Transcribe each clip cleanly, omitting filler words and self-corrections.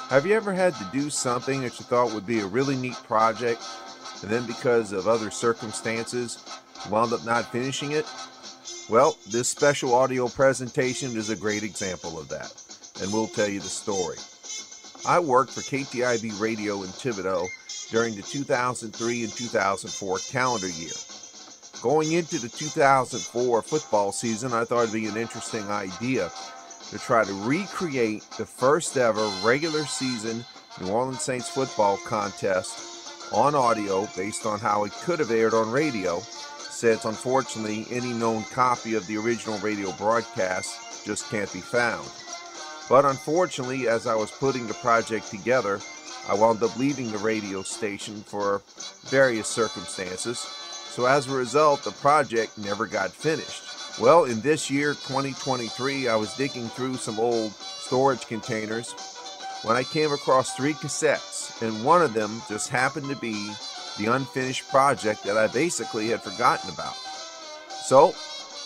Have you ever had to do something that you thought would be a really neat project, and then because of other circumstances, wound up not finishing it? Well, this special audio presentation is a great example of that, and we'll tell you the story. I worked for KTIB Radio in Thibodaux during the 2003 and 2004 calendar year. Going into the 2004 football season, I thought it'd be an interesting idea to try to recreate the first ever regular season New Orleans Saints football contest on audio based on how it could have aired on radio, since unfortunately any known copy of the original radio broadcast just can't be found. But unfortunately, as I was putting the project together, I wound up leaving the radio station for various circumstances, so as a result the project never got finished. Well, in this year, 2023, I was digging through some old storage containers when I came across 3 cassettes, and one of them just happened to be the unfinished project that I basically had forgotten about. So,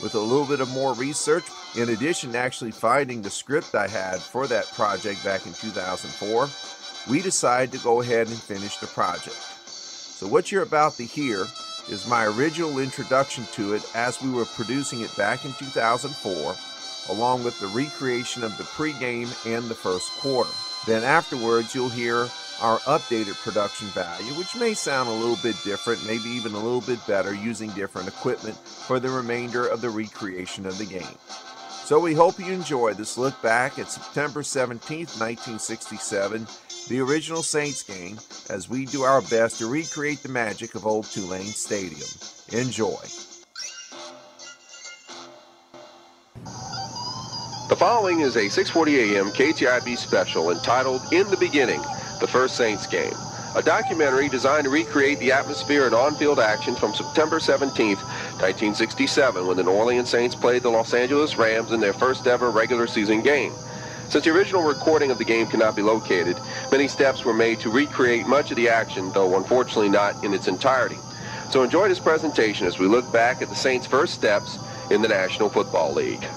with a little bit of more research, in addition to actually finding the script I had for that project back in 2004, we decided to go ahead and finish the project. So what you're about to hear is my original introduction to it as we were producing it back in 2004, along with the recreation of the pregame and the first quarter. Then afterwards, you'll hear our updated production value, which may sound a little bit different, maybe even a little bit better, using different equipment for the remainder of the recreation of the game. So we hope you enjoy this look back at September 17th, 1967, the original Saints game, as we do our best to recreate the magic of old Tulane Stadium. Enjoy. The following is a 6:40 a.m. KTIB special entitled In the Beginning, the First Saints Game, a documentary designed to recreate the atmosphere and on-field action from September 17th, 1967, when the New Orleans Saints played the Los Angeles Rams in their first ever regular season game. Since the original recording of the game cannot be located, many steps were made to recreate much of the action, though unfortunately not in its entirety. So enjoy this presentation as we look back at the Saints' first steps in the National Football League.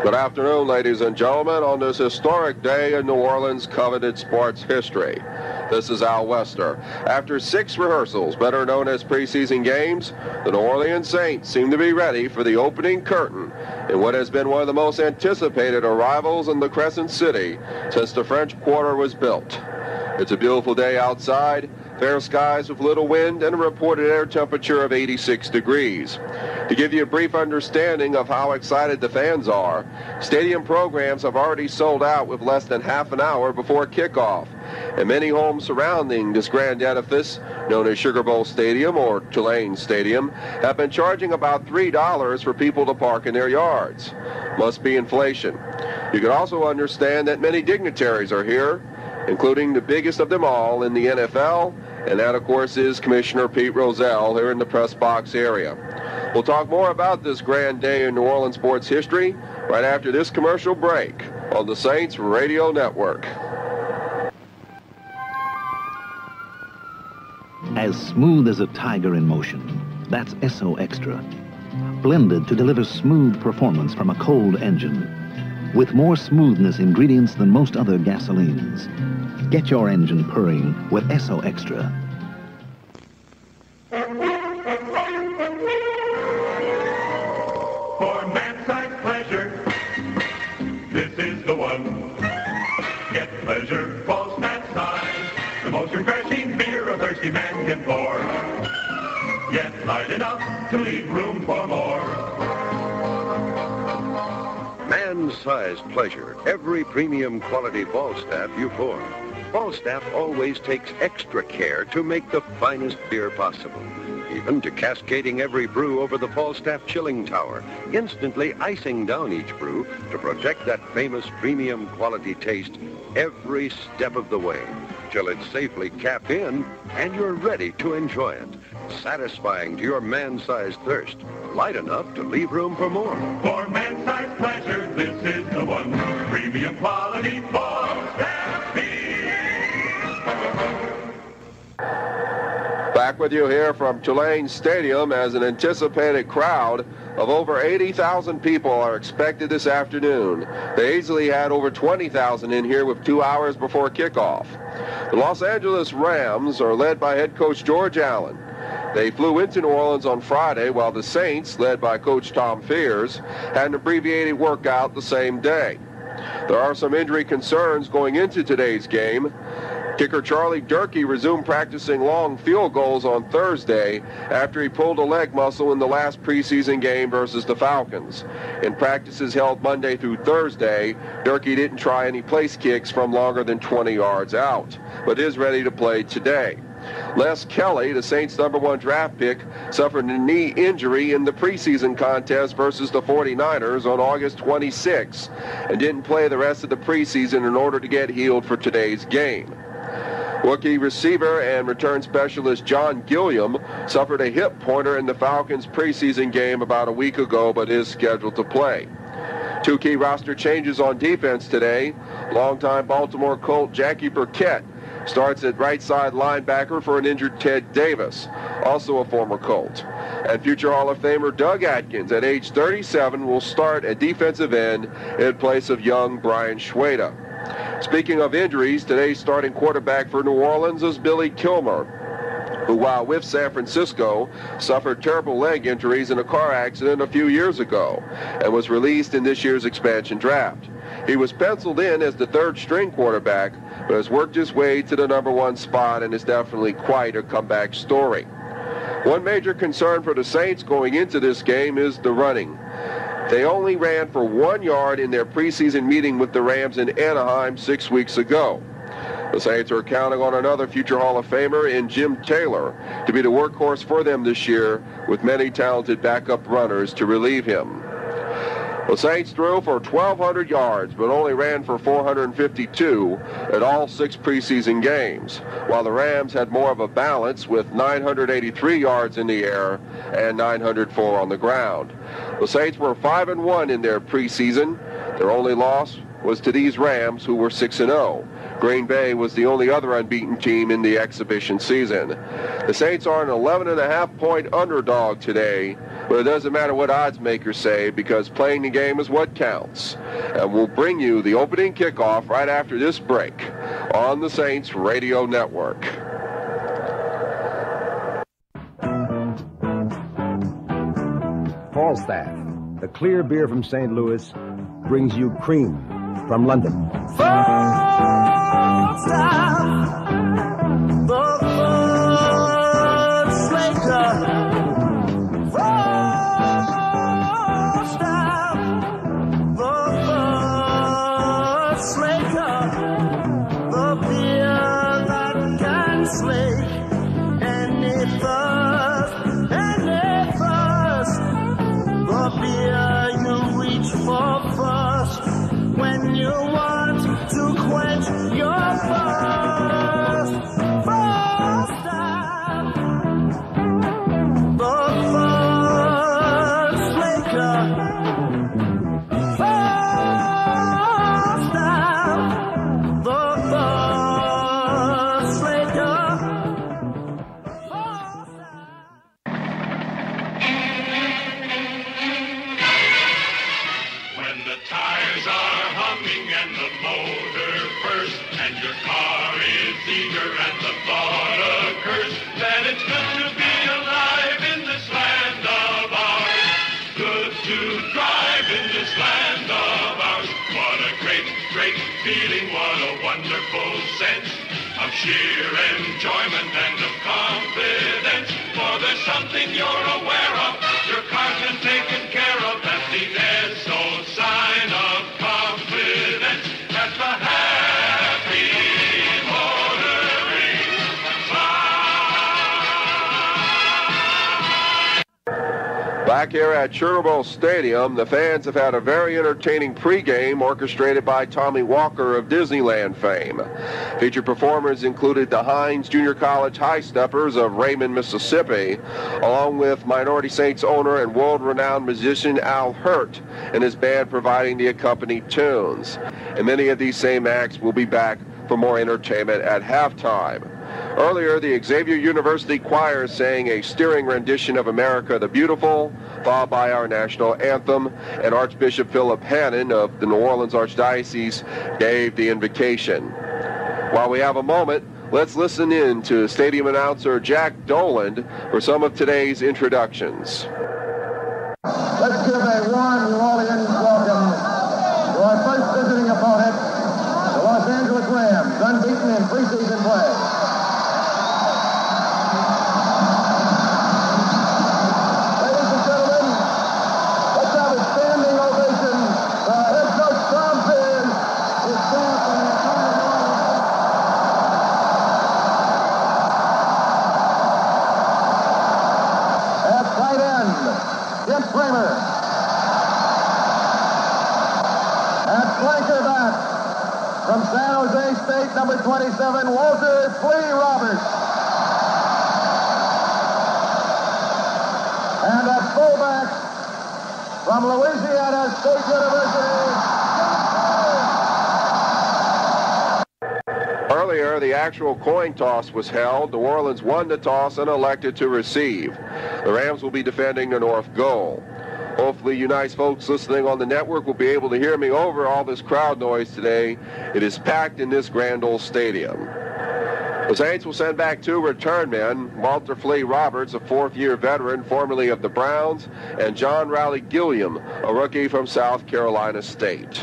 Good afternoon, ladies and gentlemen, on this historic day in New Orleans' coveted sports history. This is Al Wester. After 6 rehearsals, better known as preseason games, the New Orleans Saints seem to be ready for the opening curtain in what has been one of the most anticipated arrivals in the Crescent City since the French Quarter was built. It's a beautiful day outside, fair skies with little wind, and a reported air temperature of 86 degrees. To give you a brief understanding of how excited the fans are, stadium programs have already sold out with less than half an hour before kickoff, and many homes surrounding this grand edifice, known as Sugar Bowl Stadium or Tulane Stadium, have been charging about $3 for people to park in their yards. Must be inflation. You can also understand that many dignitaries are here, including the biggest of them all in the NFL, and that, of course, is Commissioner Pete Rozelle here in the press box area. We'll talk more about this grand day in New Orleans sports history right after this commercial break on the Saints Radio Network. As smooth as a tiger in motion, that's SO Extra. Blended to deliver smooth performance from a cold engine. With more smoothness ingredients than most other gasolines. Get your engine purring with SO Extra. For man-sized pleasure, this is the one. Get pleasure, false man-size, the most refreshing beer a thirsty man can pour. Yet light enough to leave room for more. Man-sized pleasure, every premium quality Falstaff you pour. Falstaff always takes extra care to make the finest beer possible, even to cascading every brew over the Falstaff chilling tower, instantly icing down each brew to protect that famous premium quality taste every step of the way, till it's safely capped in and you're ready to enjoy it. Satisfying to your man-sized thirst, light enough to leave room for more. For man-sized pleasure, this is the one. Premium quality Falstaff beer. Back with you here from Tulane Stadium as an anticipated crowd of over 80,000 people are expected this afternoon. They easily had over 20,000 in here with 2 hours before kickoff. The Los Angeles Rams are led by head coach George Allen. They flew into New Orleans on Friday, while the Saints, led by Coach Tom Fears, had an abbreviated workout the same day. There are some injury concerns going into today's game. Kicker Charlie Durkee resumed practicing long field goals on Thursday after he pulled a leg muscle in the last preseason game versus the Falcons. In practices held Monday through Thursday, Durkee didn't try any place kicks from longer than 20 yards out, but is ready to play today. Les Kelly, the Saints' #1 draft pick, suffered a knee injury in the preseason contest versus the 49ers on August 26 and didn't play the rest of the preseason in order to get healed for today's game. Rookie receiver and return specialist John Gilliam suffered a hip pointer in the Falcons' preseason game about a week ago, but is scheduled to play. Two key roster changes on defense today. Longtime Baltimore Colt Jackie Burkett starts at right side linebacker for an injured Ted Davis, also a former Colt. And future Hall of Famer Doug Atkins, at age 37, will start at defensive end in place of young Brian Schweda. Speaking of injuries, today's starting quarterback for New Orleans is Billy Kilmer, who, while with San Francisco, suffered terrible leg injuries in a car accident a few years ago and was released in this year's expansion draft. He was penciled in as the third-string quarterback, but has worked his way to the #1 spot and is definitely quite a comeback story. One major concern for the Saints going into this game is the running. They only ran for 1 yard in their preseason meeting with the Rams in Anaheim 6 weeks ago. The Saints are counting on another future Hall of Famer in Jim Taylor to be the workhorse for them this year, with many talented backup runners to relieve him. The Saints threw for 1,200 yards, but only ran for 452 at all 6 preseason games, while the Rams had more of a balance with 983 yards in the air and 904 on the ground. The Saints were 5-1 in their preseason. Their only loss was to these Rams, who were 6-0. Green Bay was the only other unbeaten team in the exhibition season. The Saints are an 11.5-point underdog today, but it doesn't matter what odds makers say, because playing the game is what counts. And we'll bring you the opening kickoff right after this break on the Saints Radio Network. Falstaff, the clear beer from St. Louis, brings you cream from London. Falstaff, the first slater. Falstaff, the first slater. The beer that can slay any thirst, any thirst. The beer you reach for first when you want to quench your thirst. Falstaff, the first slaker. Falstaff, the first slaker. When the tires are humming and the motor bursts and your car is eager and the thought occurs that it's good to be alive in this land of ours. Good to drive in this land of ours. What a great, great feeling, what a wonderful sense of sheer enjoyment and of confidence. For there's something you're aware of, your car's been taken care of. That's the SO sign of confidence. That's the happy motoring sign. Back here at Chernobyl Stadium, the fans have had a very entertaining pregame orchestrated by Tommy Walker of Disneyland fame. Featured performers included the Hines Junior College High Steppers of Raymond, Mississippi, along with Minority Saints owner and world-renowned musician Al Hurt and his band providing the accompanying tunes. And many of these same acts will be back for more entertainment at halftime. Earlier, the Xavier University Choir sang a stirring rendition of America the Beautiful, followed by our national anthem, and Archbishop Philip Hannon of the New Orleans Archdiocese gave the invocation. While we have a moment, let's listen in to stadium announcer Jack Doland for some of today's introductions. Let's give a warm New Orleans welcome to our first visiting opponent, the Los Angeles Rams, unbeaten in preseason play. Ladies and gentlemen, let's have a standing ovation for our head coach Tom Pierce, his staff, and the entire New Orleans. At tight end, Jim Kramer. At flanker back, from San Jose State, number 27, Walter Flea Roberts. And at fullback, from Louisiana State University, Earlier, the actual coin toss was held. New Orleans won the toss and elected to receive. The Rams will be defending the north goal. Hopefully you nice folks listening on the network will be able to hear me over all this crowd noise today. It is packed in this grand old stadium. The Saints will send back two return men, Walter Flea Roberts, a fourth-year veteran formerly of the Browns, and John Riley Gilliam, a rookie from South Carolina State.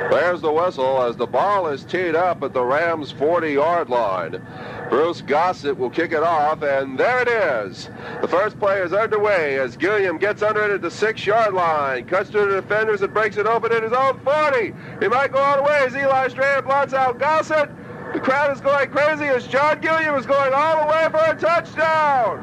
There's the whistle as the ball is teed up at the Rams' 40-yard line. Bruce Gossett will kick it off, and there it is. The first play is underway as Gilliam gets under it at the 6-yard line, cuts to the defenders and breaks it open at his own 40. He might go all the way as Eli Strand blots out Gossett. The crowd is going crazy as John Gilliam is going all the way for a touchdown.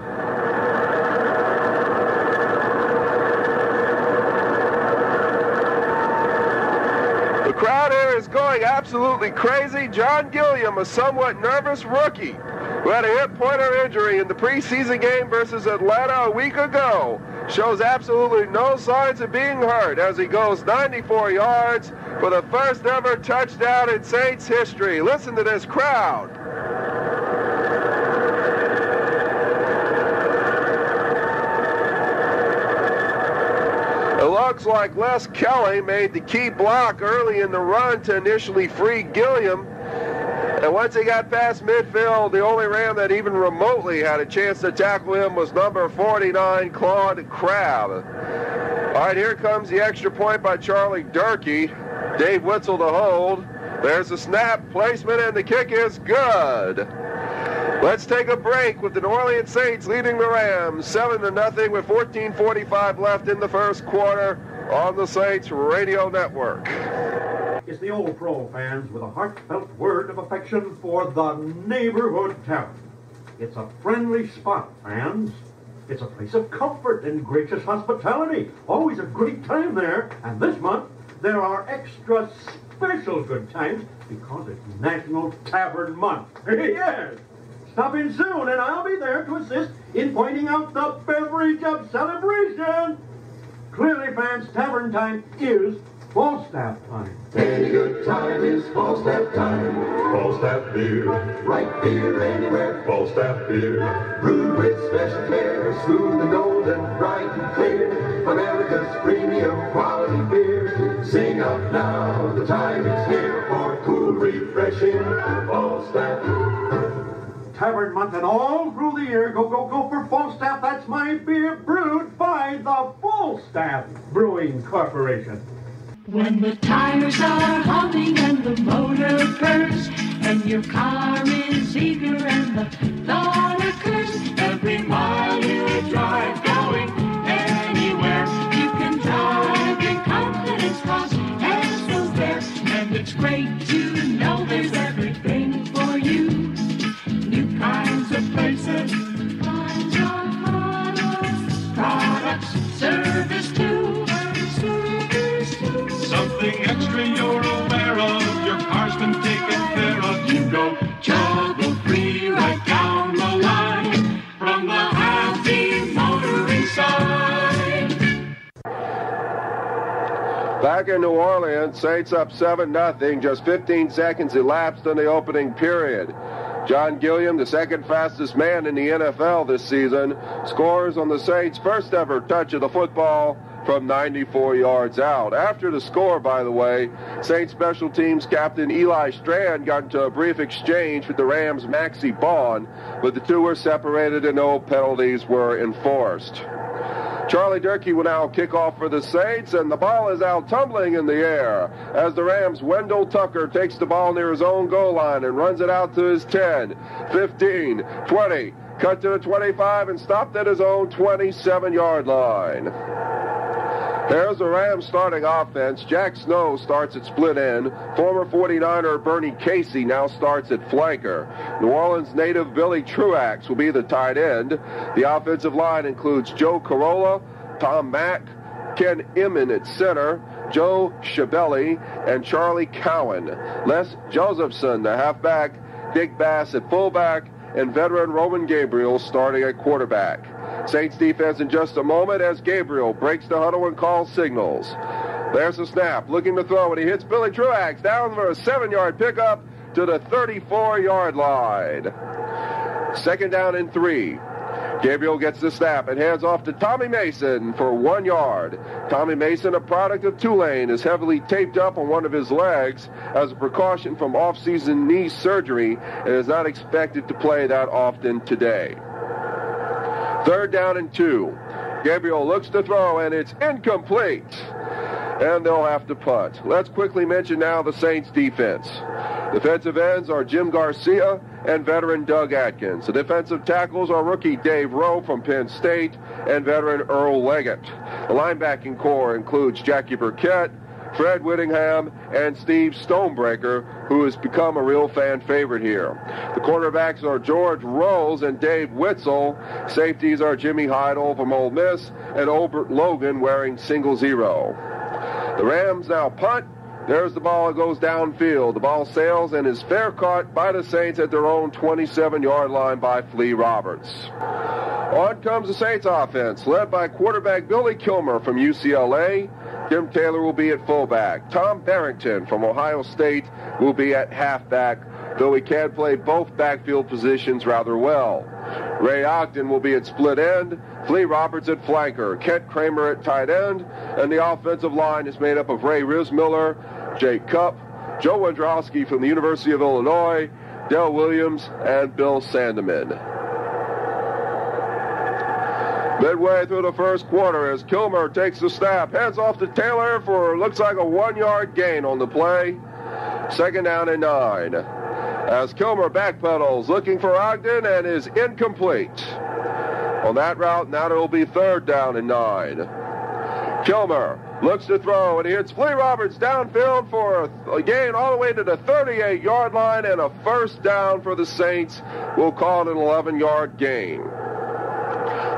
The crowd here is going absolutely crazy. John Gilliam, a somewhat nervous rookie who had a hip pointer injury in the preseason game versus Atlanta a week ago, shows absolutely no signs of being hurt as he goes 94 yards for the first ever touchdown in Saints history. Listen to this crowd. It looks like Les Kelly made the key block early in the run to initially free Gilliam. And once he got past midfield, the only Ram that even remotely had a chance to tackle him was number 49, Claude Crabb. All right, here comes the extra point by Charlie Durkee. Dave Witzel to hold. There's the snap, placement, and the kick is good. Let's take a break with the New Orleans Saints leading the Rams 7-0 with 14:45 left in the first quarter on the Saints Radio Network. It's the Old Pro fans with a heartfelt word of affection for the Neighborhood Tavern. It's a friendly spot, fans. It's a place of comfort and gracious hospitality. Always a great time there. And this month, there are extra special good times because it's National Tavern Month. Yes! Stop in soon, and I'll be there to assist in pointing out the beverage of celebration. Clearly, fans, tavern time is Falstaff time. Any good time is Falstaff time. Falstaff beer. Right beer anywhere. Falstaff beer. Brewed with special care. Smooth and golden, bright and clear. America's premium quality beer. Sing up now, the time is here for cool, refreshing Falstaff. Tavern month and all through the year. Go, go, go for Falstaff. That's my beer brewed by the Falstaff Brewing Corporation. When the tires are humming and the motor purrs and your car is eager and the thought occurs, every mile you drive going anywhere, you can drive in confidence 'cause Nashville's there. And it's great to know there's everything for you. New kinds of places, kinds of products, service too. Something extra you're aware of, your car's been taken care of. You go trouble free right down the line from the happy motoring side. Back Back in New Orleans, Saints up 7-0. Just 15 seconds elapsed in the opening period. John Gilliam, the second fastest man in the NFL this season, scores on the Saints' first ever touch of the football from 94 yards out. After the score, by the way, Saints special teams captain Eli Strand got into a brief exchange with the Rams' Maxie Baughan, but the two were separated and no penalties were enforced. Charlie Durkee will now kick off for the Saints, and the ball is out tumbling in the air as the Rams' Wendell Tucker takes the ball near his own goal line and runs it out to his 10, 15, 20, cut to the 25, and stopped at his own 27-yard line. Here's the Rams starting offense. Jack Snow starts at split end. Former 49er Bernie Casey now starts at flanker. New Orleans native Billy Truax will be the tight end. The offensive line includes Joe Corolla, Tom Mack, Ken Inman at center, Joe Schiavelli, and Charlie Cowan. Les Josephson, the halfback, Dick Bass at fullback, and veteran Roman Gabriel starting at quarterback. Saints defense in just a moment as Gabriel breaks the huddle and calls signals. There's the snap, looking to throw, and he hits Billy Truax down for a 7-yard pickup to the 34-yard line. Second down and 3. Gabriel gets the snap and hands off to Tommy Mason for 1 yard. Tommy Mason, a product of Tulane, is heavily taped up on one of his legs as a precaution from off-season knee surgery and is not expected to play that often today. Third down and 2. Gabriel looks to throw, and it's incomplete. And they'll have to punt. Let's quickly mention now the Saints defense. Defensive ends are Jim Garcia and veteran Doug Atkins. The defensive tackles are rookie Dave Rowe from Penn State and veteran Earl Leggett. The linebacking core includes Jackie Burkett, Fred Whittingham, and Steve Stonebreaker, who has become a real fan favorite here. The quarterbacks are George Rose and Dave Witzel. Safeties are Jimmy Heidel from Ole Miss and Obert Logan wearing 0. The Rams now punt. There's the ball. It goes downfield. The ball sails and is fair caught by the Saints at their own 27-yard line by Flea Roberts. On comes the Saints offense, led by quarterback Billy Kilmer from UCLA. Tim Taylor will be at fullback. Tom Barrington from Ohio State will be at halfback, though he can play both backfield positions rather well. Ray Ogden will be at split end, Flea Roberts at flanker, Kent Kramer at tight end, and the offensive line is made up of Ray Rismiller, Jake Cupp, Joe Wondrowski from the University of Illinois, Dale Williams, and Bill Sandeman. Midway through the first quarter as Kilmer takes the snap, hands off to Taylor for looks like a 1-yard gain on the play. Second down and 9. As Kilmer backpedals looking for Ogden and is incomplete. On that route, now it will be third down and 9. Kilmer looks to throw, and he hits Flea Roberts downfield for a gain all the way to the 38-yard line and a first down for the Saints. We'll call it an 11-yard gain.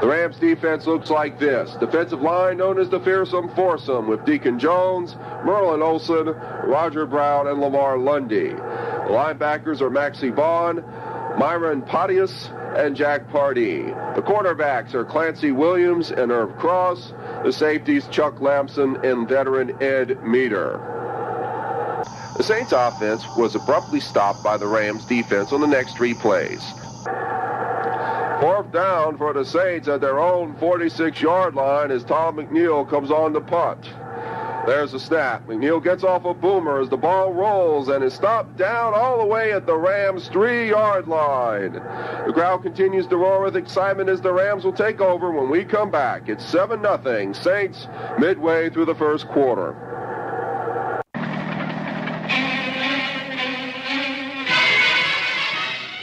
The Rams defense looks like this. Defensive line known as the Fearsome Foursome with Deacon Jones, Merlin Olsen, Roger Brown, and Lamar Lundy. The linebackers are Maxie Baughan, Myron Podius, and Jack Pardee. The quarterbacks are Clancy Williams and Irv Cross. The safeties Chuck Lamson and veteran Ed Meter. The Saints offense was abruptly stopped by the Rams defense on the next 3 plays. Fourth down for the Saints at their own 46-yard line as Tom McNeil comes on to punt. There's the snap. McNeil gets off a boomer as the ball rolls and is stopped down all the way at the Rams' 3-yard line. The crowd continues to roar with excitement as the Rams will take over when we come back. It's 7-0 Saints midway through the first quarter.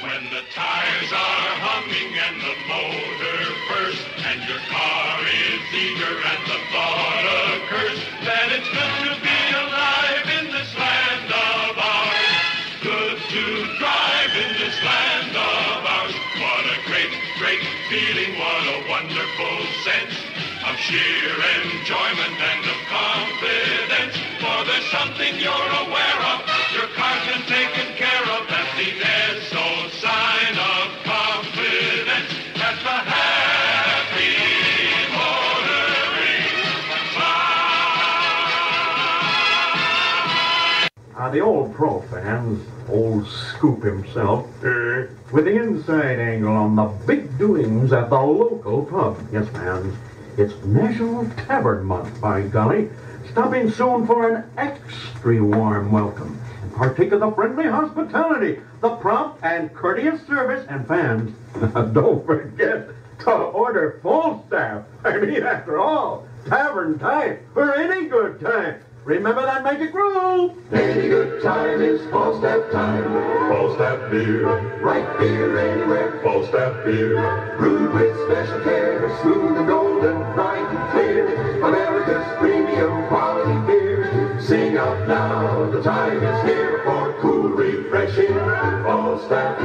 When the tires are humming and the motor bursts and your car is eager and the thought occurs that it's good to be alive in this land of ours. Good to drive in this land of ours. What a great, great feeling, what a wonderful sense of sheer enjoyment and of confidence. For there's something you're aware of, your car's been taken care of. That's the SO sign of confidence. That's the happy motoring sign. the old pro fans, old Scoop himself, with the inside angle on the big doings at the local pub. Yes, fans, it's National Tavern Month, by golly. Stop in soon for an extra warm welcome and partake of the friendly hospitality, the prompt and courteous service, and fans, don't forget to order full staff. I mean, after all, tavern time for any good time. Remember that magic rule. Any good time is Falstaff time. Falstaff beer, right beer anywhere. Falstaff beer, brewed with special care, smooth and golden, bright and clear. America's premium quality beer. Sing out loud, the time is here for cool, refreshing Falstaff.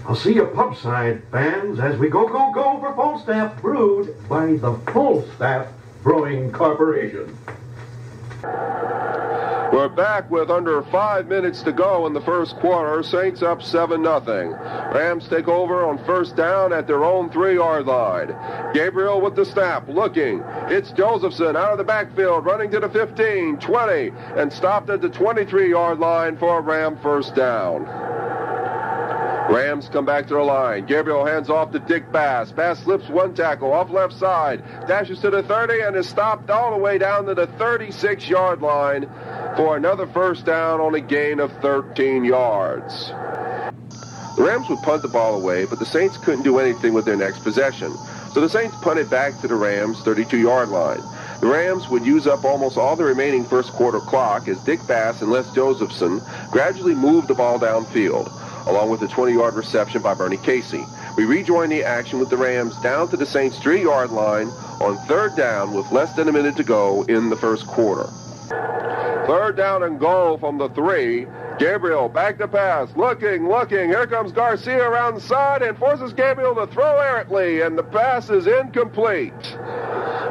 I'll see you pubside, fans, as we go for Falstaff, brewed by the Falstaff Brewing Corporation. We're back with under 5 minutes to go in the first quarter. Saints up 7-0. Rams take over on first down at their own 3-yard line. Gabriel with the snap, looking. It's Josephson out of the backfield, running to the 15, 20, and stopped at the 23-yard line for a Ram first down. Rams come back to the line. Gabriel hands off to Dick Bass. Bass slips one tackle off left side, dashes to the 30, and is stopped all the way down to the 36-yard line for another first down on a gain of 13 yards. The Rams would punt the ball away, but the Saints couldn't do anything with their next possession. So the Saints punted back to the Rams' 32-yard line. The Rams would use up almost all the remaining first quarter clock as Dick Bass and Les Josephson gradually moved the ball downfield, along with a 20-yard reception by Bernie Casey. We rejoin the action with the Rams down to the Saints' 3-yard line on third down with less than a minute to go in the first quarter. Third down and goal from the 3. Gabriel back to pass, looking. Here comes Garcia around the side and forces Gabriel to throw errantly, and the pass is incomplete.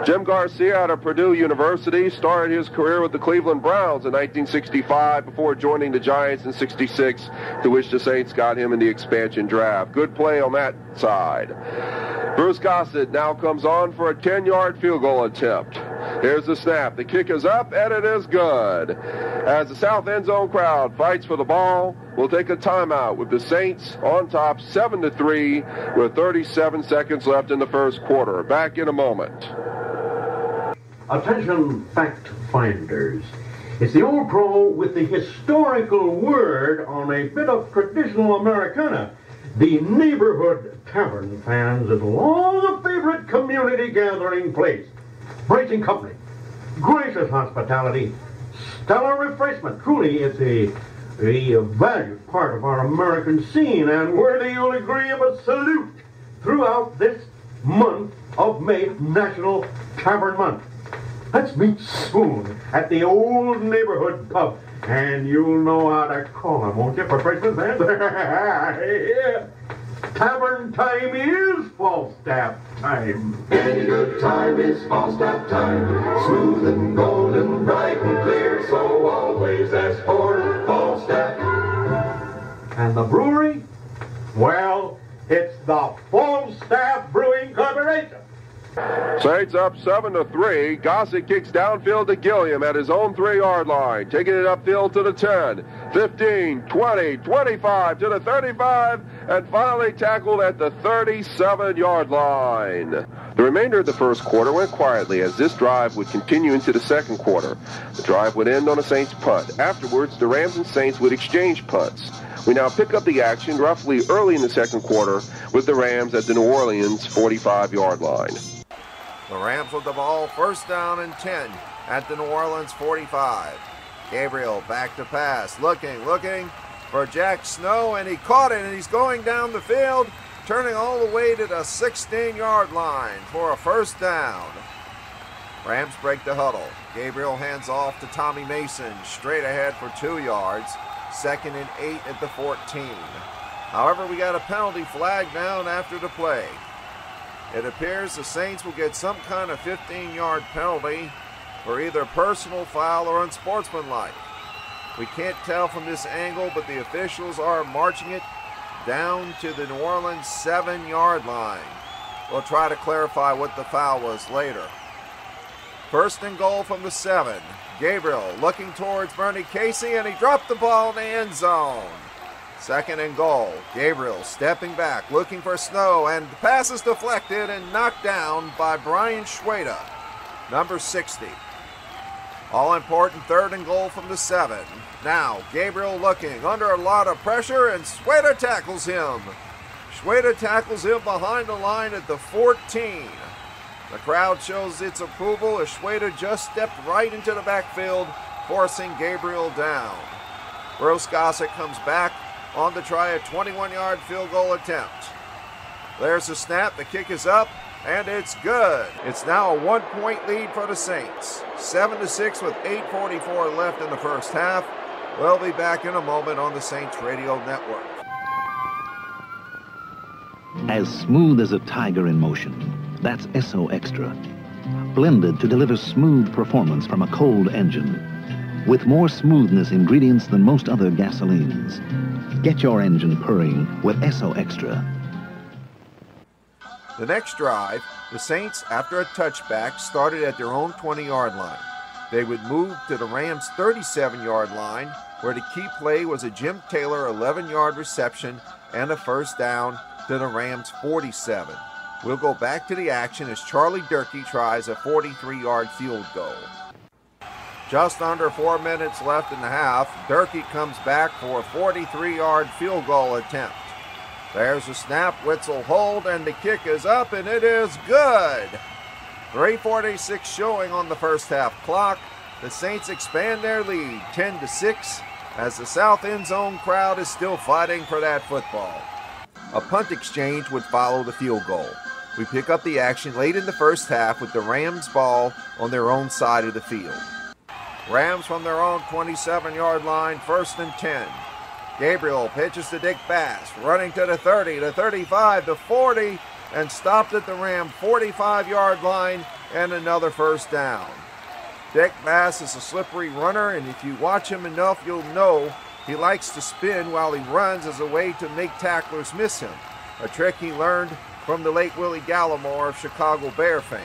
Jim Garcia out of Purdue University started his career with the Cleveland Browns in 1965 before joining the Giants in 66, to which the Saints got him in the expansion draft. Good play on that side. Bruce Gossett now comes on for a 10-yard field goal attempt. Here's the snap. The kick is up, and it is good. As the south end zone crowd fights for the ball, we'll take a timeout with the Saints on top 7-3 with 37 seconds left in the first quarter. Back in a moment. Attention fact finders. It's the old pro with the historical word on a bit of traditional Americana. The neighborhood tavern, fans, is long a favorite community gathering place. Bracing company, gracious hospitality, stellar refreshment. Truly, it's a valued part of our American scene and worthy, you'll agree, of a salute throughout this month of May, National Tavern Month. Let's meet soon at the old neighborhood pub, and you'll know how to call them, won't you, for Christmas, man? Yeah. Tavern time is Falstaff time. Any good time is Falstaff time. Smooth and golden, bright and clear, so always ask for Falstaff. And the brewery? Well, it's the Falstaff Brewing Corporation. Saints up 7-3. Gossett kicks downfield to Gilliam at his own 3-yard line, taking it upfield to the 10, 15, 20, 25, to the 35, and finally tackled at the 37-yard line. The remainder of the first quarter went quietly as this drive would continue into the second quarter. The drive would end on a Saints punt. Afterwards, the Rams and Saints would exchange punts. We now pick up the action roughly early in the second quarter with the Rams at the New Orleans 45-yard line. The Rams with the ball, first down and 10 at the New Orleans 45. Gabriel back to pass, looking for Jack Snow, and he caught it, and he's going down the field, turning all the way to the 16-yard line for a first down. Rams break the huddle. Gabriel hands off to Tommy Mason, straight ahead for 2 yards, 2nd and 8 at the 14. However, we got a penalty flag down after the play. It appears the Saints will get some kind of 15-yard penalty for either personal foul or unsportsmanlike. We can't tell from this angle, but the officials are marching it down to the New Orleans 7-yard line. We'll try to clarify what the foul was later. First and goal from the 7. Gabriel looking towards Bernie Casey, and he dropped the ball in the end zone. Second and goal. Gabriel stepping back, looking for Snow, and the pass is deflected and knocked down by Brian Schweda, number 60. All-important third and goal from the 7. Now, Gabriel looking under a lot of pressure, and Schweda tackles him. Schweda tackles him behind the line at the 14. The crowd shows its approval as Schweda just stepped right into the backfield, forcing Gabriel down. Gross Gossett comes back on to try a 21-yard field goal attempt. There's the snap, the kick is up, and it's good. It's now a 1-point lead for the Saints. 7-6 with 8:44 left in the first half. We'll be back in a moment on the Saints Radio Network. As smooth as a tiger in motion, that's SO Extra. Blended to deliver smooth performance from a cold engine. With more smoothness ingredients than most other gasolines. Get your engine purring with SO Extra. The next drive, the Saints, after a touchback, started at their own 20-yard line. They would move to the Rams' 37-yard line, where the key play was a Jim Taylor 11-yard reception and a first down to the Rams' 47. We'll go back to the action as Charlie Durkee tries a 43-yard field goal. Just under 4 minutes left in the half, Durkee comes back for a 43-yard field goal attempt. There's a snap, Witzel hold, and the kick is up, and it is good. 3:46 showing on the first half clock. The Saints expand their lead 10-6 as the south end zone crowd is still fighting for that football. A punt exchange would follow the field goal. We pick up the action late in the first half with the Rams ball on their own side of the field. Rams from their own 27-yard line, 1st and 10. Gabriel pitches to Dick Bass, running to the 30, the 35, the 40, and stopped at the Ram 45-yard line, and another first down. Dick Bass is a slippery runner, and if you watch him enough, you'll know he likes to spin while he runs as a way to make tacklers miss him, a trick he learned from the late Willie Gallimore of Chicago Bear fame.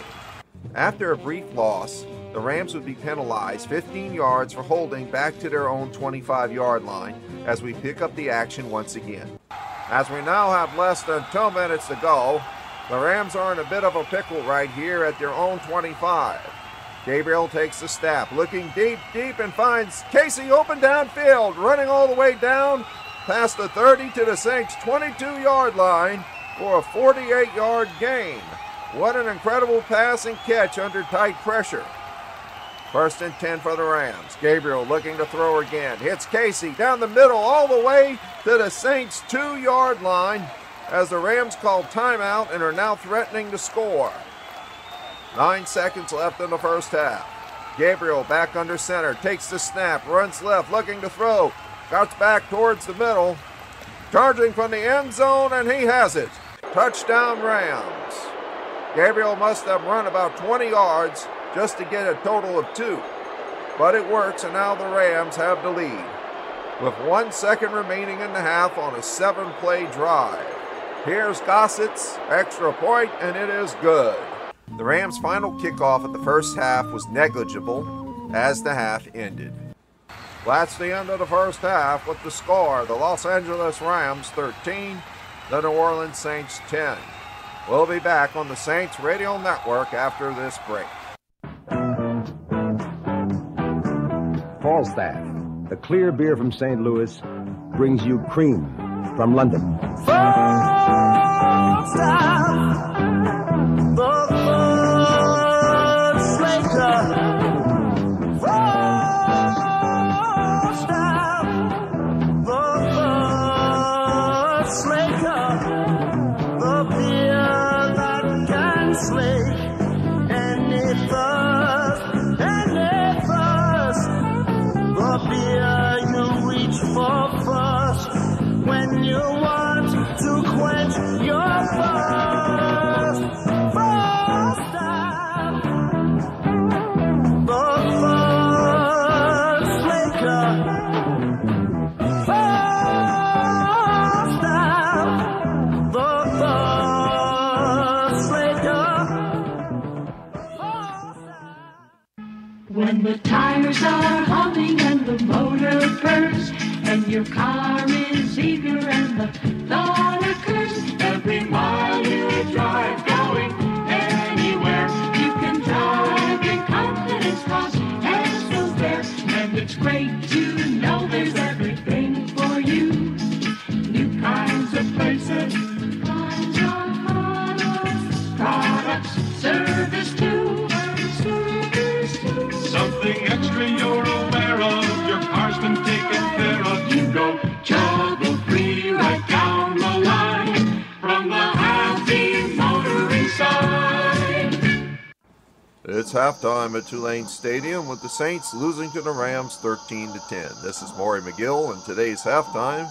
After a brief loss, the Rams would be penalized 15 yards for holding back to their own 25-yard line as we pick up the action once again. As we now have less than 2 minutes to go, the Rams are in a bit of a pickle right here at their own 25. Gabriel takes the snap, looking deep, and finds Casey open downfield, running all the way down past the 30 to the Saints' 22-yard line for a 48-yard gain. What an incredible pass and catch under tight pressure. 1st and 10 for the Rams. Gabriel looking to throw again. Hits Casey down the middle all the way to the Saints' 2-yard line as the Rams call timeout and are now threatening to score. 9 seconds left in the first half. Gabriel back under center, takes the snap, runs left, looking to throw. Cuts back towards the middle. Charging from the end zone, and he has it. Touchdown Rams. Gabriel must have run about 20 yards just to get a total of 2. But it works, and now the Rams have the lead, with 1 second remaining in the half on a 7-play drive. Here's Gossett's extra point, and it is good. The Rams' final kickoff at the first half was negligible as the half ended. That's the end of the first half with the score, the Los Angeles Rams 13, the New Orleans Saints 10. We'll be back on the Saints Radio Network after this break. Falstaff, the clear beer from St. Louis, brings you cream from London. Falstaff, the first maker. Falstaff, the first maker. The beer that can slay any thirst, any thirst. The beer you reach for first when you want to quench your thirst. Falstaff, the first maker. Falstaff, the first maker. tires are humming and the motor purrs, and your car is eager and the thought occurs. Every mile you drive, going anywhere, you can drive your confidence cause has no fear. And it's great to know there's everything for you. New kinds of places, kinds of products, service too. Something extra you're aware of, your car's been taken care of. You go trouble-free right down the line from the happy motoring side. It's halftime at Tulane Stadium with the Saints losing to the Rams 13-10. This is Maury McGill, and today's halftime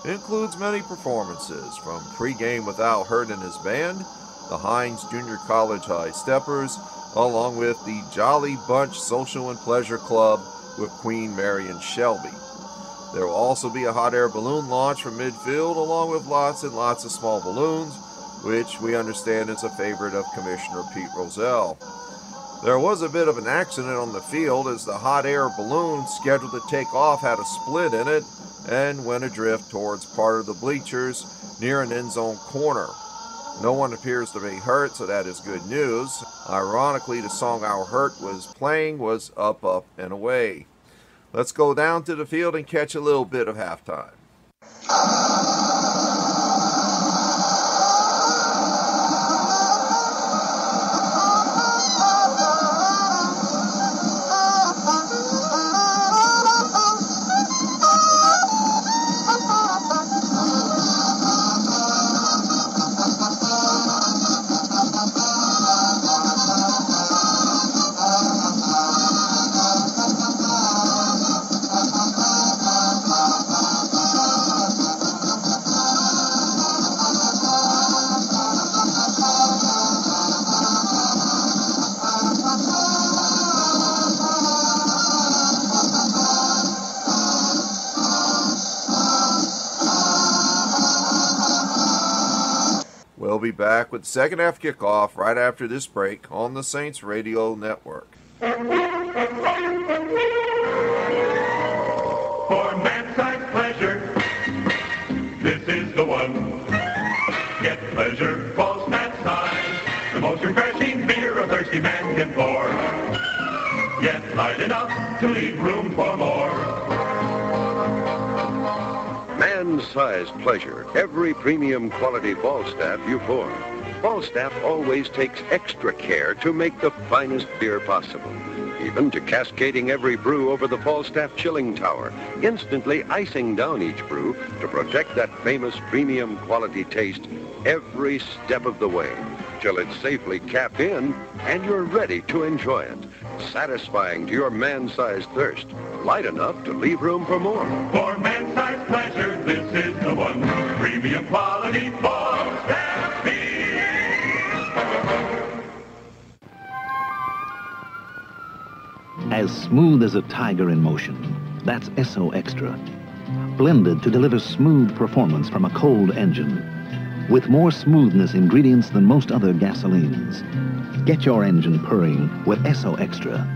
includes many performances from pregame with Al Hurt and his band, the Hines Junior College High Steppers, along with the Jolly Bunch Social and Pleasure Club with Queen Marion Shelby. There will also be a hot air balloon launch from midfield, along with lots and lots of small balloons, which we understand is a favorite of Commissioner Pete Rozelle. There was a bit of an accident on the field as the hot air balloon scheduled to take off had a split in it and went adrift towards part of the bleachers near an end zone corner. No one appears to be hurt, so that is good news. Ironically, the song Our Hurt was playing was Up, Up, and Away. Let's go down to the field and catch a little bit of halftime. We'll be back with the second half kickoff right after this break on the Saints Radio Network. For man-sized pleasure, this is the one. Get pleasure, false that size, the most refreshing beer a thirsty man can pour. Yet light enough to leave room for more. Man-sized pleasure, every premium quality Falstaff you pour. Falstaff always takes extra care to make the finest beer possible, even to cascading every brew over the Falstaff chilling tower, instantly icing down each brew to protect that famous premium quality taste every step of the way, till it's safely capped in and you're ready to enjoy it. Satisfying to your man-sized thirst, light enough to leave room for more. For man-sized pleasure, this is the one. Premium quality Falstaff beer. As smooth as a tiger in motion, that's SO Extra. Blended to deliver smooth performance from a cold engine. With more smoothness ingredients than most other gasolines. Get your engine purring with SO Extra.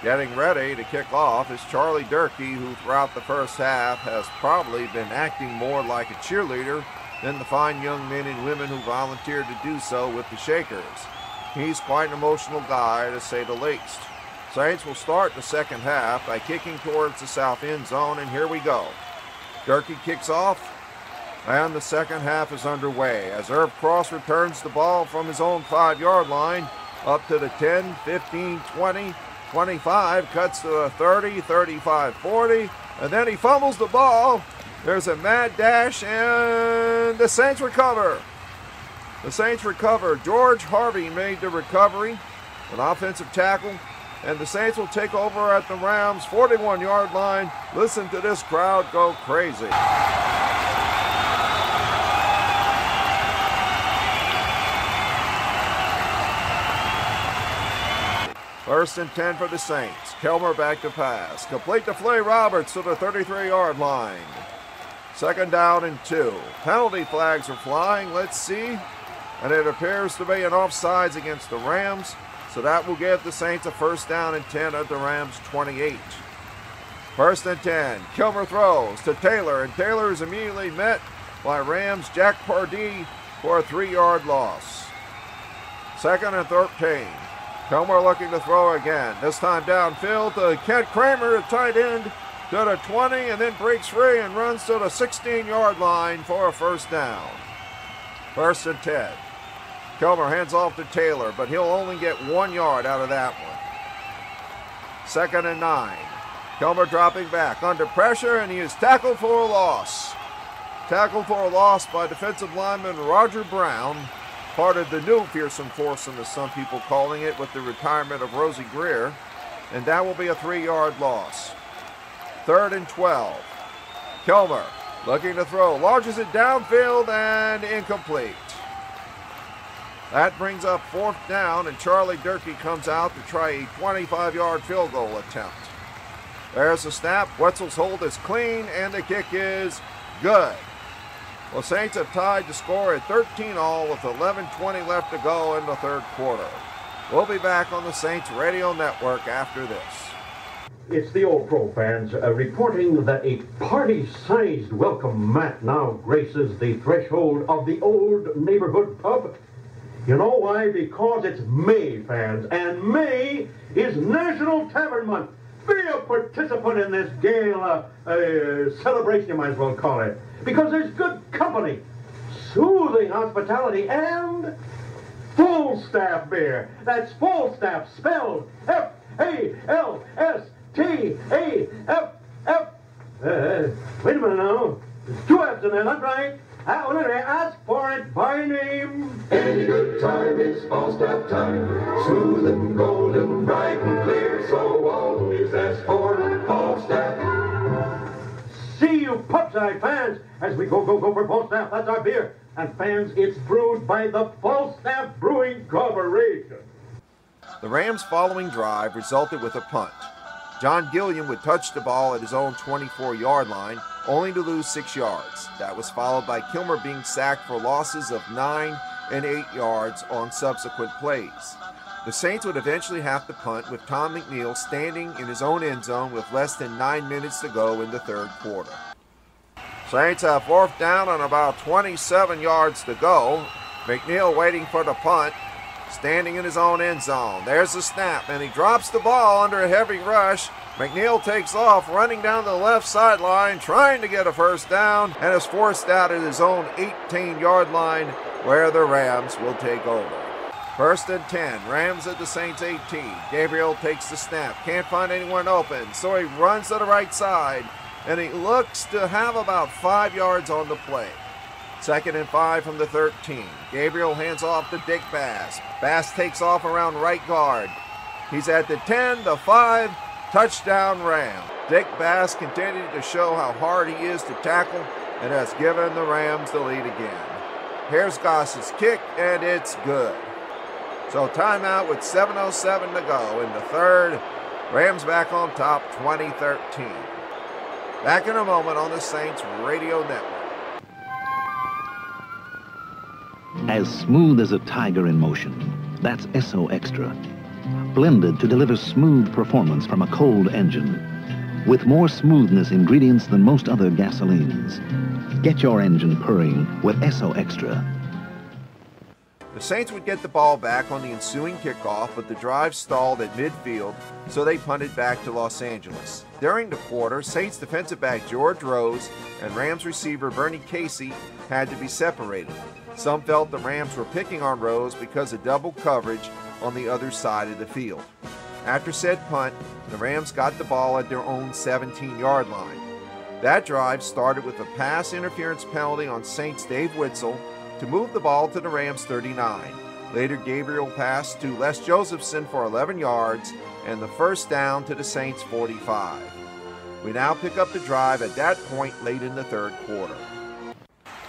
Getting ready to kick off is Charlie Durkee, who throughout the first half has probably been acting more like a cheerleader than the fine young men and women who volunteered to do so with the Shakers. He's quite an emotional guy, to say the least. Saints will start the second half by kicking towards the south end zone, and here we go. Durkee kicks off, and the second half is underway as Irv Cross returns the ball from his own 5-yard line up to the 10, 15, 20, 25, cuts to the 30, 35, 40, and then he fumbles the ball. There's a mad dash, and the Saints recover. The Saints recover. George Harvey made the recovery, an offensive tackle, and the Saints will take over at the Rams' 41-yard line. Listen to this crowd go crazy. First and 10 for the Saints. Kelmer back to pass. Complete to Flay Roberts to the 33-yard line. Second down and 2. Penalty flags are flying. Let's see. And it appears to be an offsides against the Rams. So that will give the Saints a first down and 10 at the Rams' 28. First and 10. Kilmer throws to Taylor, and Taylor is immediately met by Rams' Jack Pardee for a 3-yard loss. Second and 13. Kilmer looking to throw again, this time downfield to Kent Kramer, at tight end, to the 20, and then breaks free and runs to the 16-yard line for a first down. First and 10. Kilmer hands off to Taylor, but he'll only get 1 yard out of that one. Second and 9. Kilmer dropping back under pressure, and he is tackled for a loss. Tackled for a loss by defensive lineman Roger Brown, part of the new fearsome foursome, as some people calling it, with the retirement of Rosie Greer, and that will be a 3-yard loss. Third and 12. Kilmer looking to throw, launches it downfield and incomplete. That brings up fourth down, and Charlie Durkee comes out to try a 25-yard field goal attempt. There's the snap. Wetzel's hold is clean, and the kick is good. Well, Saints have tied the score at 13-all with 11:20 left to go in the third quarter. We'll be back on the Saints Radio Network after this. It's the Old Pro fans reporting that a party-sized welcome mat now graces the threshold of the Old Neighborhood Pub. You know why? Because it's May, fans, and May is National Tavern Month. Be a participant in this gala celebration, you might as well call it, because there's good company, soothing hospitality, and full-staff beer. That's full-staff, spelled F-A-L-S-T-A-F-F. Wait a minute now. There's 2 F's in there, that's right. Ask for it by name. Any good time is Falstaff time. Smooth and golden, bright and clear. So always ask for Falstaff. See you Pubside fans as we go for Falstaff. That's our beer. And fans, it's brewed by the Falstaff Brewing Corporation. The Rams' following drive resulted with a punt. John Gilliam would touch the ball at his own 24-yard line, only to lose 6 yards. That was followed by Kilmer being sacked for losses of 9 and 8 yards on subsequent plays. The Saints would eventually have to punt with Tom McNeil standing in his own end zone with less than 9 minutes to go in the third quarter. Saints have fourth down and about 27 yards to go. McNeil waiting for the punt, standing in his own end zone. There's the snap, and he drops the ball under a heavy rush. McNeil takes off, running down the left sideline, trying to get a first down, and is forced out at his own 18-yard line, where the Rams will take over. First and 10, Rams at the Saints 18. Gabriel takes the snap, can't find anyone open, so he runs to the right side, and he looks to have about 5 yards on the play. Second and 5 from the 13. Gabriel hands off to Dick Bass. Bass takes off around right guard. He's at the 10, the 5, touchdown Ram. Dick Bass continued to show how hard he is to tackle and has given the Rams the lead again. Here's Goss's kick, and it's good. So timeout with 7:07 to go in the third. Rams back on top, 20-13. Back in a moment on the Saints Radio Network. As smooth as a tiger in motion. That's SO Extra. Blended to deliver smooth performance from a cold engine. With more smoothness ingredients than most other gasolines. Get your engine purring with SO Extra. The Saints would get the ball back on the ensuing kickoff, but the drive stalled at midfield, so they punted back to Los Angeles. During the quarter, Saints defensive back George Rose and Rams receiver Bernie Casey had to be separated. Some felt the Rams were picking on Rose because of double coverage on the other side of the field. After said punt, the Rams got the ball at their own 17-yard line. That drive started with a pass interference penalty on Saints' Dave Witzel to move the ball to the Rams' 39. Later, Gabriel passed to Les Josephson for 11 yards and the first down to the Saints' 45. We now pick up the drive at that point late in the third quarter.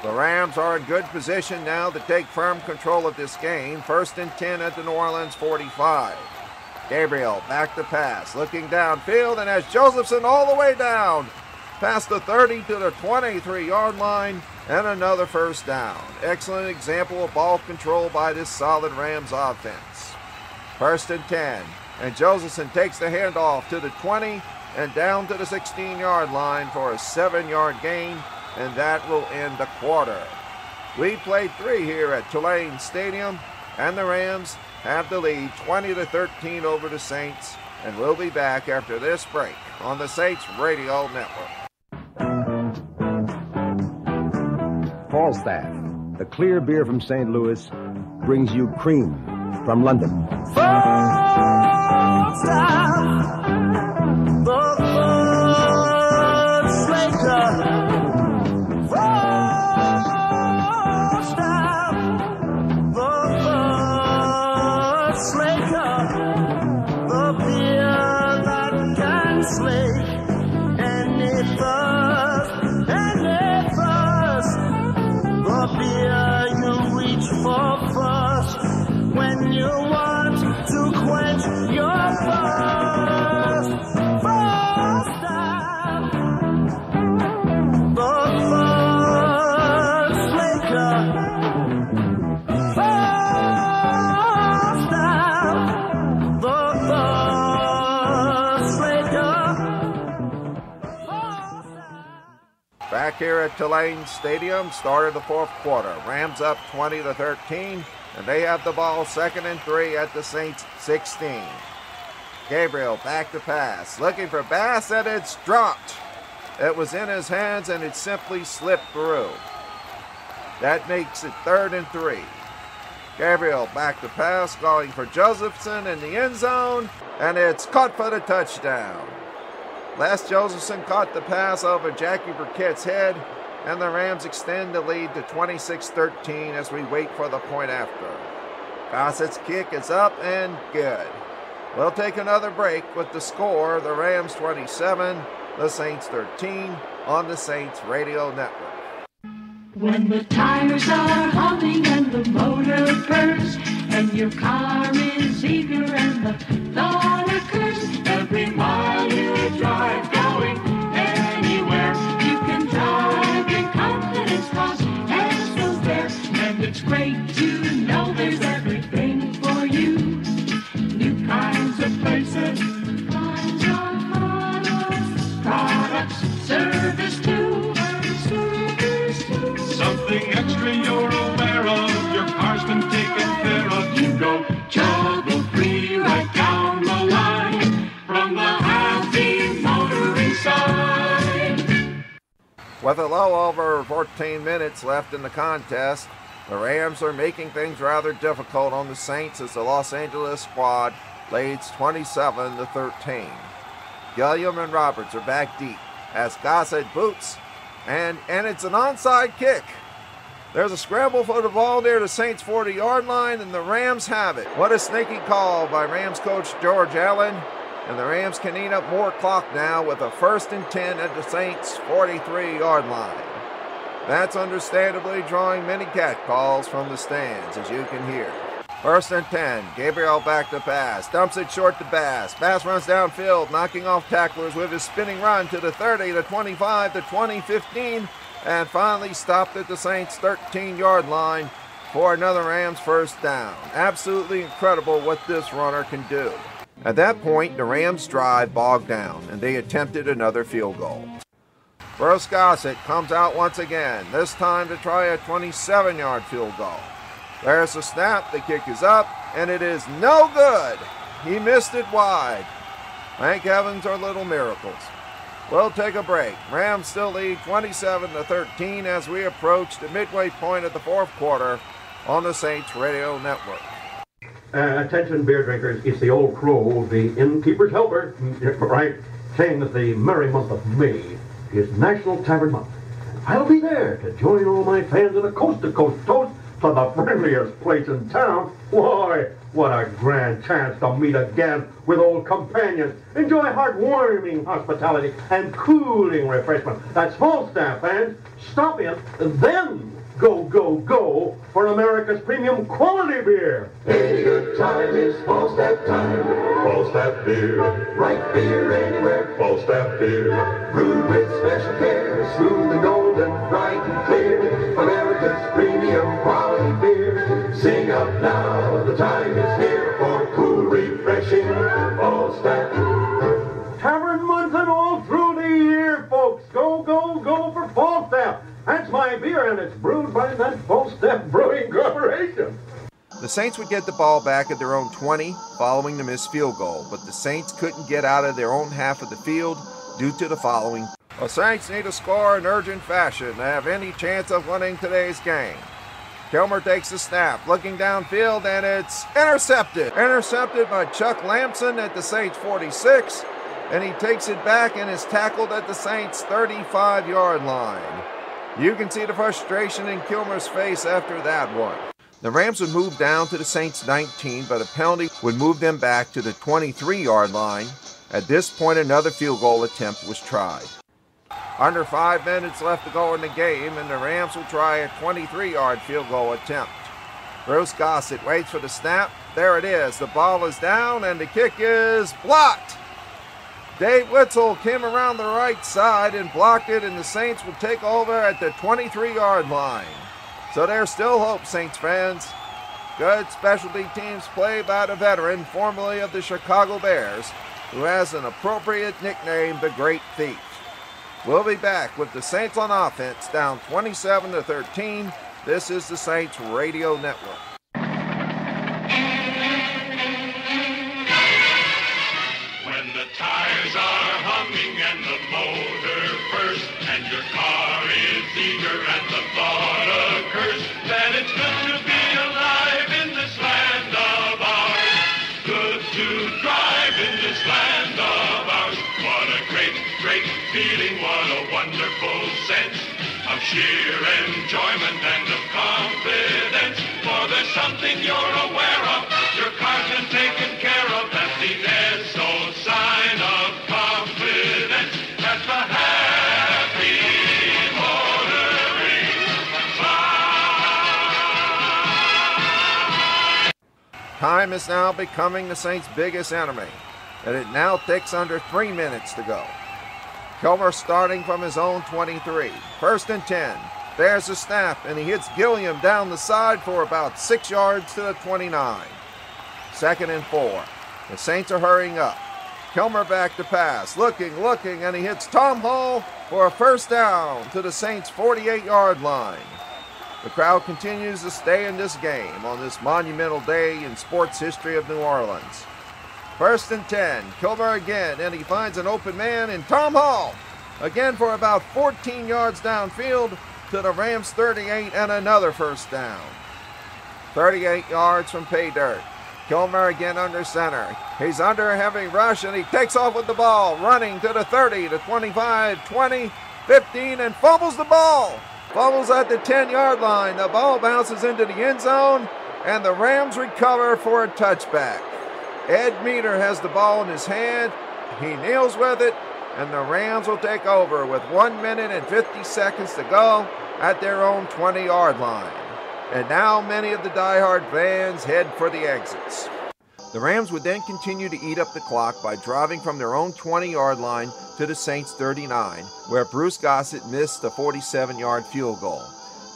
The Rams are in good position now to take firm control of this game. First and 10 at the New Orleans 45. Gabriel back to pass, looking downfield, and has Josephson all the way down, past the 30 to the 23-yard line, and another first down. Excellent example of ball control by this solid Rams offense. First and 10. And Josephson takes the handoff to the 20 and down to the 16-yard line for a 7-yard gain, and that will end the quarter. We played 3 here at Tulane Stadium, and the Rams have the lead 20-13 over the Saints, and we'll be back after this break on the Saints Radio Network. Falstaff, the clear beer from St. Louis, brings you cream from London. Back here at Tulane Stadium, start of the fourth quarter. Rams up 20-13, and they have the ball 2nd and 3 at the Saints 16. Gabriel back to pass, looking for Bass, and it's dropped. It was in his hands, and it simply slipped through. That makes it 3rd and 3. Gabriel back to pass, calling for Josephson in the end zone, and it's caught for the touchdown. Les Josephson caught the pass over Jackie Burkett's head, and the Rams extend the lead to 26-13 as we wait for the point after. Gossett's kick is up and good. We'll take another break with the score, the Rams 27, the Saints 13, on the Saints Radio Network. When the tires are humming and the motor purrs, and your car is eager and the thought occurs, every mile you drive going anywhere, you can drive in confidence, cause Esco's there, and it's great to know there's everything for you. New kinds of places, kinds of products, service too. Something extra you're aware of, your car's been taken care of. You go trouble-free right down the line from the happy motoring side. With a little over 14 minutes left in the contest, the Rams are making things rather difficult on the Saints as the Los Angeles squad leads 27-13. Gilliam and Roberts are back deep as Gossett boots, and it's an onside kick. There's a scramble for the ball near the Saints' 40-yard line, and the Rams have it. What a sneaky call by Rams coach George Allen, and the Rams can eat up more clock now with a 1st and 10 at the Saints' 43-yard line. That's understandably drawing many catcalls from the stands, as you can hear. 1st and 10, Gabriel back to pass, dumps it short to Bass. Bass runs downfield, knocking off tacklers with his spinning run to the 30, the 25, the 20, 15, and finally stopped at the Saints' 13-yard line for another Rams first down. Absolutely incredible what this runner can do. At that point, the Rams' drive bogged down, and they attempted another field goal. Bruce Gossett comes out once again, this time to try a 27-yard field goal. There's the snap, the kick is up, and it is no good. He missed it wide. Thank heavens for little miracles. We'll take a break. Rams still lead 27-13 as we approach the midway point of the fourth quarter on the Saints Radio Network. Attention beer drinkers, it's the old crow, the innkeeper's helper, right, saying that the merry month of May is National Tavern Month. I'll be there to join all my fans in a coast-to-coast toast to the friendliest place in town. Why, what a grand chance to meet again with old companions. Enjoy heartwarming hospitality and cooling refreshment. That's Falstaff, fans. Stop in, then go for America's premium quality beer. Any good time is Falstaff time. Falstaff beer, right beer anywhere. Falstaff beer, brewed with special care, smooth and golden, bright and clear. America's premium quality beer. Sing up now, the time is here for cool and it's brewed by that Full-Step Brewing Corporation. The Saints would get the ball back at their own 20 following the missed field goal, but the Saints couldn't get out of their own half of the field due to the following. The Saints need to score in urgent fashion to have any chance of winning today's game. Kilmer takes the snap, looking downfield, and it's intercepted. Intercepted by Chuck Lamson at the Saints 46, and he takes it back and is tackled at the Saints 35-yard line. You can see the frustration in Kilmer's face after that one. The Rams would move down to the Saints 19, but a penalty would move them back to the 23-yard line. At this point, another field goal attempt was tried. Under 5 minutes left to go in the game, and the Rams will try a 23-yard field goal attempt. Bruce Gossett waits for the snap. There it is. The ball is down, and the kick is blocked. Dave Witzel came around the right side and blocked it, and the Saints will take over at the 23-yard line. So there's still hope, Saints fans. Good specialty teams play by the veteran, formerly of the Chicago Bears, who has an appropriate nickname, the Great Thief. We'll be back with the Saints on offense, down 27-13. This is the Saints Radio Network. When the tires are humming and the motor purrs, and your car is eager and the thought occurs that it's good to be alive in this land of ours. Good to drive in this land of ours. What a great, great feeling, what a wonderful sense of sheer enjoyment and of confidence. For there's something you're aware of, your car's been taken care of. That's the SO sign of confidence. That's the happy motoring sign. Time is now becoming the Saints' biggest enemy, and it now takes under 3 minutes to go. Kilmer starting from his own 23. 1st and 10. There's a snap, and he hits Gilliam down the side for about 6 yards to the 29. 2nd and 4. The Saints are hurrying up. Kilmer back to pass, looking, and he hits Tom Hall for a 1st down to the Saints' 48-yard line. The crowd continues to stay in this game on this monumental day in sports history of New Orleans. 1st and 10, Kilmer again, and he finds an open man in Tom Hall. Again for about 14 yards downfield to the Rams 38 and another 1st down. 38 yards from pay dirt. Kilmer again under center. He's under a heavy rush, and he takes off with the ball, running to the 30, to 25, 20, 15, and fumbles the ball. Fumbles at the 10-yard line. The ball bounces into the end zone, and the Rams recover for a touchback. Ed Meter has the ball in his hand. He kneels with it, and the Rams will take over with 1 minute and 50 seconds to go at their own 20-yard line. And now many of the diehard fans head for the exits. The Rams would then continue to eat up the clock by driving from their own 20-yard line to the Saints' 39, where Bruce Gossett missed the 47-yard field goal.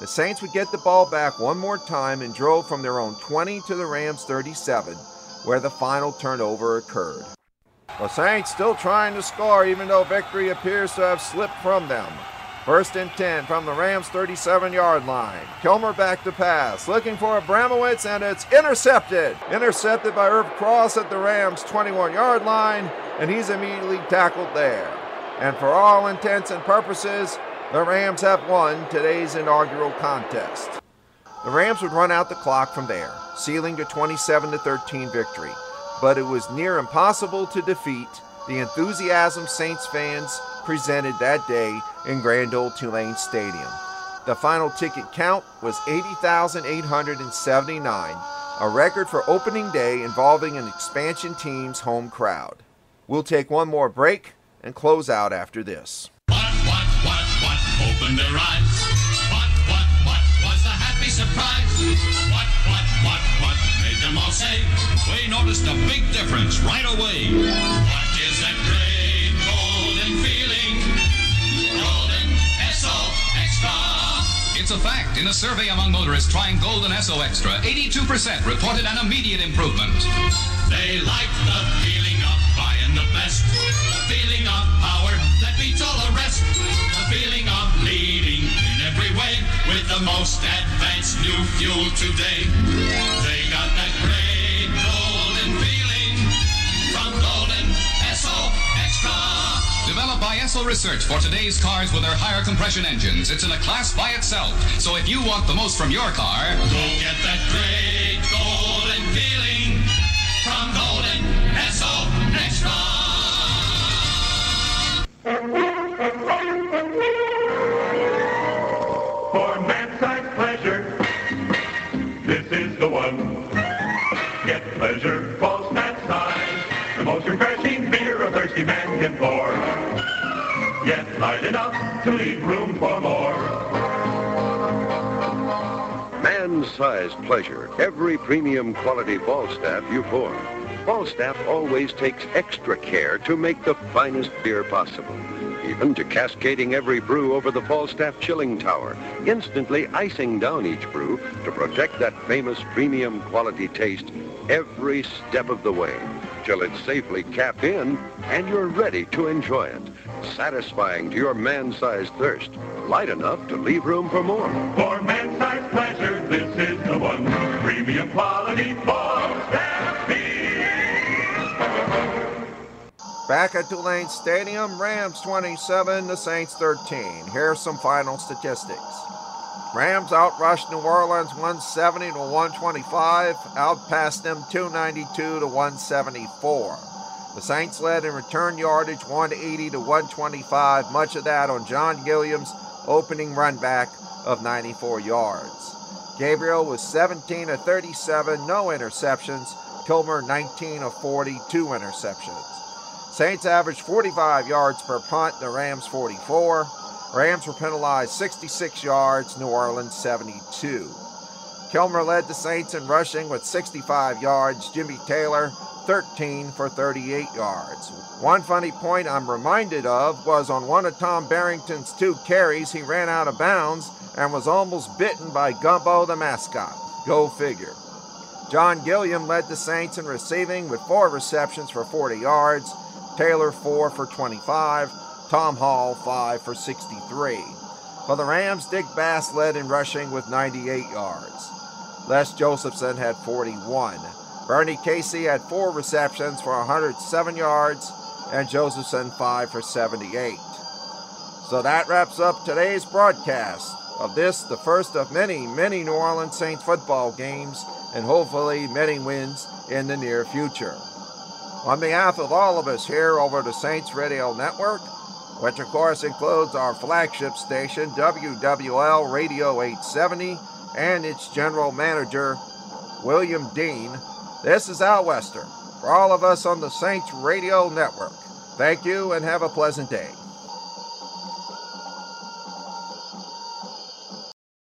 The Saints would get the ball back one more time and drove from their own 20 to the Rams' 37, where the final turnover occurred. The Saints still trying to score, even though victory appears to have slipped from them. 1st and 10 from the Rams' 37-yard line. Kilmer back to pass, looking for Abramowitz, and it's intercepted. Intercepted by Irv Cross at the Rams' 21-yard line, and he's immediately tackled there. And for all intents and purposes, the Rams have won today's inaugural contest. The Rams would run out the clock from there, sealing the 27-13 victory. But it was near impossible to defeat the enthusiasm Saints fans presented that day in Grand Old Tulane Stadium. The final ticket count was 80,879, a record for opening day involving an expansion team's home crowd. We'll take one more break and close out after this. What opened their eyes? What was the happy surprise? What made them all say, we noticed a big difference right away. What is that great golden feeling? Golden SO Extra. It's a fact. In a survey among motorists trying Golden SO Extra, 82% reported an immediate improvement. They like the feeling of buying the best, the feeling of power that beats all the rest, the feeling of leading in every way with the the most advanced new fuel today. They got that great golden feeling from Golden Esso Extra. Developed by Esso Research for today's cars with their higher compression engines. It's in a class by itself. So if you want the most from your car, go get that great golden feeling from Golden Esso Extra. For man-sized pleasure, this is the one. Get pleasure, false that size. The most refreshing beer a thirsty man can pour. Yet light enough to leave room for more. Man-sized pleasure, every premium quality Falstaff you pour. Falstaff always takes extra care to make the finest beer possible. Even to cascading every brew over the Falstaff chilling tower, instantly icing down each brew to protect that famous premium quality taste every step of the way, till it's safely capped in and you're ready to enjoy it. Satisfying to your man-sized thirst, light enough to leave room for more. For man-sized pleasure, this is the one. Premium quality Falstaff beer. Back at Tulane Stadium, Rams 27, the Saints 13. Here's some final statistics. Rams outrushed New Orleans 170 to 125, outpassed them 292 to 174. The Saints led in return yardage 180 to 125, much of that on John Gilliam's opening run back of 94 yards. Gabriel was 17 of 37, no interceptions. Kilmer 19 of 40, 2 interceptions. Saints averaged 45 yards per punt, the Rams 44. Rams were penalized 66 yards, New Orleans 72. Kilmer led the Saints in rushing with 65 yards. Jimmy Taylor 13 for 38 yards. One funny point I'm reminded of was on one of Tom Barrington's 2 carries, he ran out of bounds and was almost bitten by Gumbo the mascot. Go figure. John Gilliam led the Saints in receiving with 4 receptions for 40 yards. Taylor 4 for 25. Tom Hall 5 for 63. For the Rams, Dick Bass led in rushing with 98 yards. Les Josephson had 41. Bernie Casey had 4 receptions for 107 yards, and Josephson 5 for 78. So that wraps up today's broadcast of this, the first of many, many New Orleans Saints football games, and hopefully many wins in the near future. On behalf of all of us here over the Saints Radio Network, which of course includes our flagship station, WWL Radio 870, and its general manager, William Dean, this is Al Wester. For all of us on the Saints Radio Network, thank you and have a pleasant day.